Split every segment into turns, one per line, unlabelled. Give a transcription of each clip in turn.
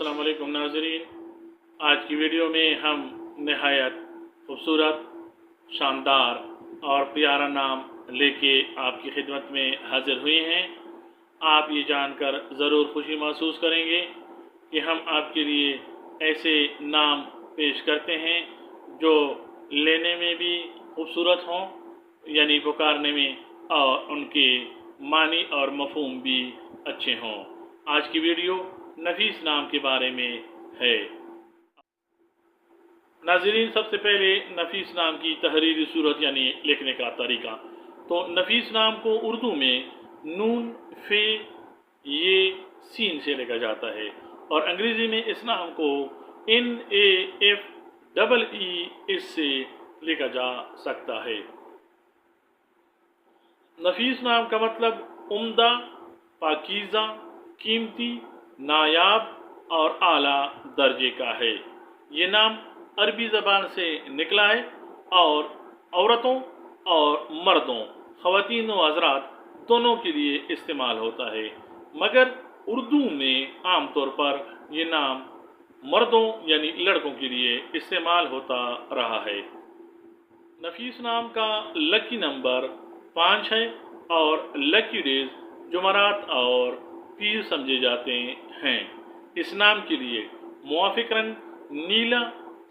अस्सलाम वालेकुम नाज़रीन। आज की वीडियो में हम नहायत खूबसूरत, शानदार और प्यारा नाम लेके आपकी खिदमत में हाजिर हुए हैं। आप ये जानकर ज़रूर खुशी महसूस करेंगे कि हम आपके लिए ऐसे नाम पेश करते हैं जो लेने में भी खूबसूरत हों, यानी पुकारने में, और उनके मानी और मफ़हूम भी अच्छे हों। आज की वीडियो नफीस नाम के बारे में है। नाज़रीन, सबसे पहले नफीस नाम की तहरीरी सूरत यानी लिखने का तरीका। तो नफीस नाम को उर्दू में नून, फे, ये, सीन से लिखा जाता है और अंग्रेज़ी में इस नाम को NAFEE इससे लिखा जा सकता है। नफीस नाम का मतलब उम्दा, पाकीज़ा, कीमती, नायाब और आला दर्जे का है। ये नाम अरबी ज़बान से निकला है और औरतों और मर्दों, ख़वातीन व हज़रात दोनों के लिए इस्तेमाल होता है, मगर उर्दू में आम तौर पर ये नाम मर्दों यानी लड़कों के लिए इस्तेमाल होता रहा है। नफीस नाम का लकी नंबर 5 है और लकी डेज जुमरात और पीर समझे जाते हैं। इस नाम के लिए मुवाफिक रंग नीला,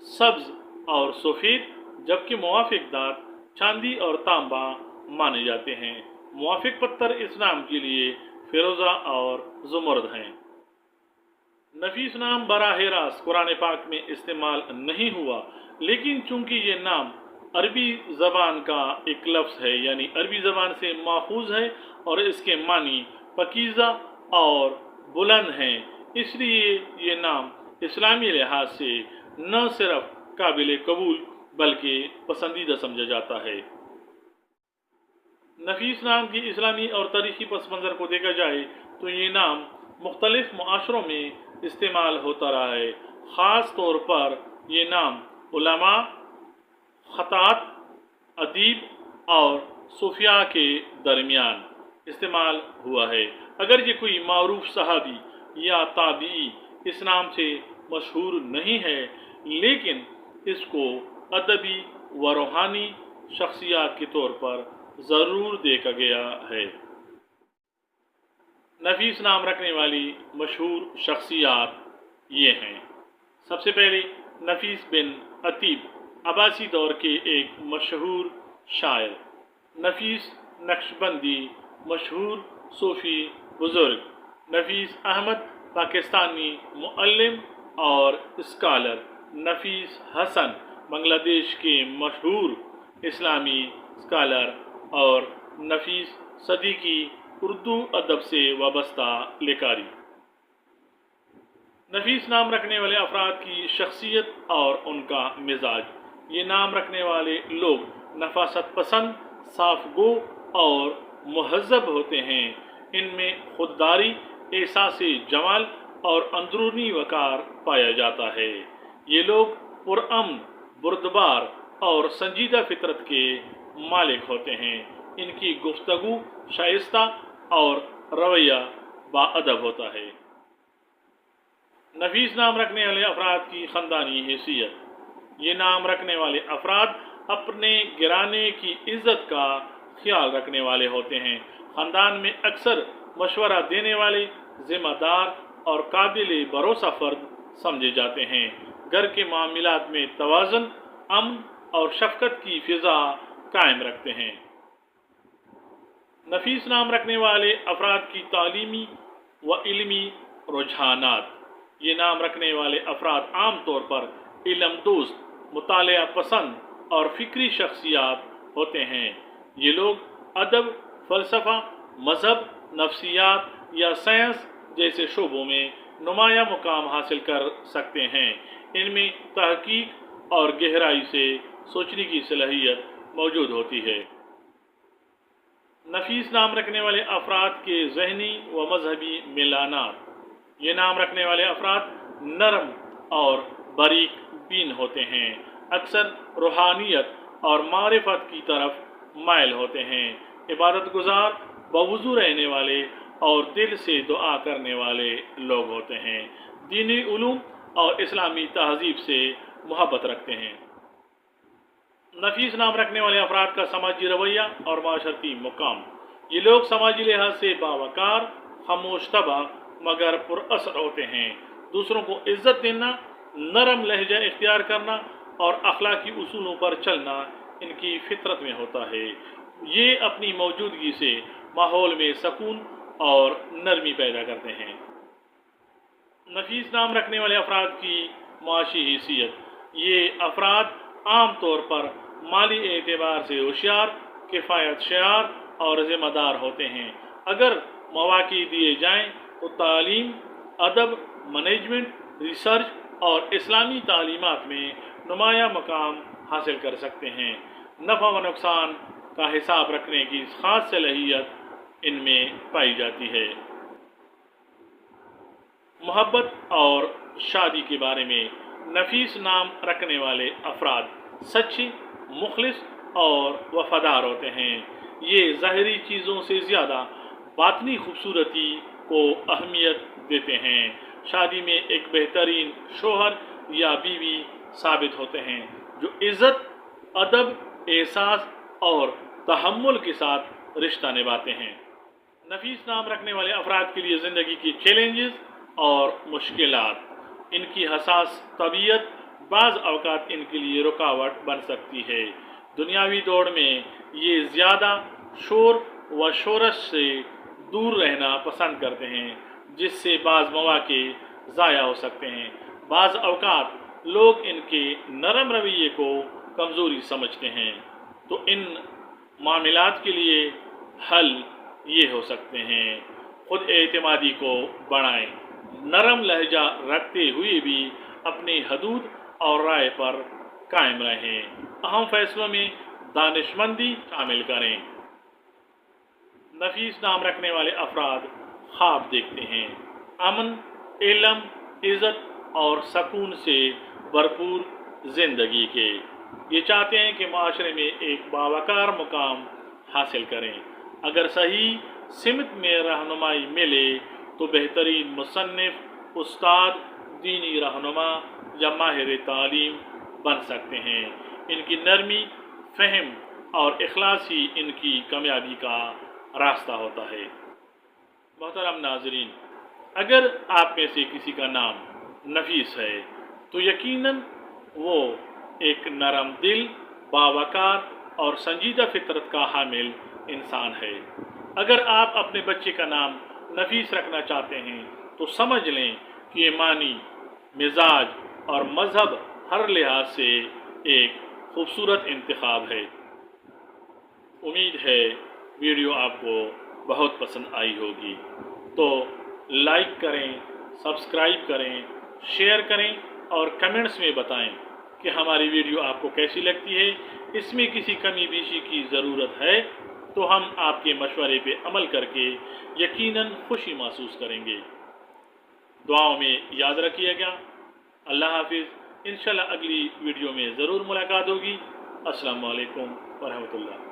सब्ज और सफ़ेद, जबकि मुवाफिक दांत चांदी और तांबा माने जाते हैं। मुवाफिक पत्थर इस नाम के लिए फिरोज़ा और ज़ुमर्द हैं। नफीस नाम बराह रास्त कुरान पाक में इस्तेमाल नहीं हुआ, लेकिन चूंकि ये नाम अरबी ज़बान का एक लफ्ज़ है, यानी अरबी ज़बान से माखूज़ है और इसके मानी पकीज़ा और बुलंद हैं, इसलिए ये नाम इस्लामी लिहाज से न सिर्फ काबिल कबूल बल्कि पसंदीदा समझा जाता है। नफीस नाम की इस्लामी और तारीख़ी पस मंज़र को देखा जाए तो ये नाम मुख्तलिफ मुआशरों में इस्तेमाल होता रहा है। ख़ास तौर पर ये नाम उलमा, ख़तात, अदीब और सूफिया के दरमियान इस्तेमाल हुआ है। अगर ये कोई मारूफ सहाबी या ताबी इस नाम से मशहूर नहीं है, लेकिन इसको अदबी व रूहानी शख्सियत के तौर पर ज़रूर देखा गया है। नफीस नाम रखने वाली मशहूर शख्सियत ये हैं। सबसे पहले नफीस बिन अतीब, अब्बासी दौर के एक मशहूर शायर। नफीस नक्शबंदी, मशहूर सूफ़ी बुज़ुर्ग। नफीस अहमद, पाकिस्तानी मुअल्लिम और स्कॉलर। नफीस हसन, बांग्लादेश के मशहूर इस्लामी स्कॉलर। और नफीस सदीकी, उर्दू अदब से वाबस्ता लिखारी। नफीस नाम रखने वाले अफराद की शख्सियत और उनका मिजाज। ये नाम रखने वाले लोग नफासत पसंद, साफ गो और मुहज़्ज़ब होते हैं। इनमें खुददारी, एहसास जमाल और अंदरूनी वक़ार पाया जाता है। ये लोग पुरअमन, बुर्दबार और संजीदा फितरत के मालिक होते हैं। इनकी गुफ्तगू शाइस्ता और रवैया बाअदब होता है। नफीस नाम रखने वाले अफराद की ख़ानदानी हैसियत। ये नाम रखने वाले अफराद अपने घराने की इज़्ज़त का ख्याल रखने वाले होते हैं। ख़ानदान में अक्सर मशवरा देने वाले, ज़िम्मेदार और काबिल भरोसा फ़र्द समझे जाते हैं। घर के मामलात में तवाज़ुन, अमन और शफ़क़त की फ़िज़ा कायम रखते हैं। नफीस नाम रखने वाले अफराद की तालीमी व इल्मी रुझानात। ये नाम रखने वाले अफराद आम तौर पर इल्म दोस्त, मुतालिया पसंद और फ़िक्री शख्सियत होते हैं। ये लोग अदब, फ़लसफ़ा, मज़हब, नफ्सियात या साइंस जैसे शोबों में नुमाया मुकाम हासिल कर सकते हैं। इनमें तहकीक और गहराई से सोचने की सलाहियत मौजूद होती है। नफीस नाम रखने वाले अफराद के ज़हनी व मजहबी मिलानात। ये नाम रखने वाले अफराद नरम और बारीक बीन होते हैं, अक्सर रूहानियत और मारिफत की तरफ माइल होते हैं। इबादत गुजार, बावजू रहने वाले और दिल से दुआ करने वाले लोग होते हैं। दीनी उलूम और इस्लामी तहजीब से मोहब्बत रखते हैं। नफीस नाम रखने वाले अफराद का समाजी रवैया और माशरती मुकाम। ये लोग समाजी लिहाज से बावकार, खामोश तबा मगर पुरअसर होते हैं। दूसरों को इज्जत देना, नरम लहजा इख्तियार करना और अखलाकी उसूलों पर चलना इनकी फितरत में होता है। ये अपनी मौजूदगी से माहौल में सकून और नरमी पैदा करते हैं। नफीस नाम रखने वाले अफराद की माशी हैसियत। ये अफराद आम तौर पर माली एतबार से होशियार, किफ़ायत शार और ज़िम्मेदार होते हैं। अगर मौक़े दिए जाएं तो तालीम, अदब, मैनेजमेंट, रिसर्च और इस्लामी तालीमात में नुमायाँ मकाम हासिल कर सकते हैं। नफ़ा व नुकसान का हिसाब रखने की ख़ास सलाहियत इनमें पाई जाती है। मोहब्बत और शादी के बारे में नफीस नाम रखने वाले अफराद सच्चे, मुखलिस और वफादार होते हैं। ये ज़ाहिरी चीज़ों से ज़्यादा बातनी खूबसूरती को अहमियत देते हैं। शादी में एक बेहतरीन शोहर या बीवी साबित होते हैं जो इज़्ज़त, अदब, एहसास और तहम्मुल के साथ रिश्ता निभाते हैं। नफीस नाम रखने वाले अफराद के लिए ज़िंदगी की चैलेंजेस और मुश्किलात, इनकी हसास तबीयत बाज़ अवकात इनके लिए रुकावट बन सकती है। दुनियावी दौड़ में ये ज़्यादा शोर व शोरश से दूर रहना पसंद करते हैं, जिससे बाज़ मौक़े ज़ाया हो सकते हैं। बाज़ अवकात लोग इनके नरम रवैये को कमज़ोरी समझते हैं, तो इन मामलात के लिए हल ये हो सकते हैं: खुद एतमादी को बढ़ाएं, नरम लहजा रखते हुए भी अपनी हदूद और राय पर कायम रहें। अहम फैसलों में दानिशमंदी शामिल करें। नफीस नाम रखने वाले अफराद ख्वाब देखते हैं, अमन, इल्म, इज़्ज़त और सकून से भरपूर ज़िंदगी के। ये चाहते हैं कि माशरे में एक बावकार मुकाम हासिल करें। अगर सही सिमत में रहनुमाई मिले तो बेहतरीन मुसन्निफ, उस्ताद, दीनी रहनुमा या माहिर तालीम बन सकते हैं। इनकी नरमी, फ़हम और इखलास ही इनकी कामयाबी का रास्ता होता है। मोहतरम नाज़रीन, अगर आप में से किसी का नाम नफीस है तो यकीनन वो एक नरम दिल, बावकार और संजीदा फितरत का हामिल इंसान है। अगर आप अपने बच्चे का नाम नफीस रखना चाहते हैं तो समझ लें कि ये मानी, मिजाज और मज़हब हर लिहाज से एक खूबसूरत इंतखाब है। उम्मीद है वीडियो आपको बहुत पसंद आई होगी, तो लाइक करें, सब्सक्राइब करें, शेयर करें और कमेंट्स में बताएं कि हमारी वीडियो आपको कैसी लगती है। इसमें किसी कमी पेशी की ज़रूरत है तो हम आपके मशवरे पे अमल करके यकीनन खुशी महसूस करेंगे। दुआओं में याद रखिएगा। अल्लाह हाफिज़। इंशाल्लाह अगली वीडियो में ज़रूर मुलाकात होगी। अस्सलामु अलैकुम व रहमतुल्लाह।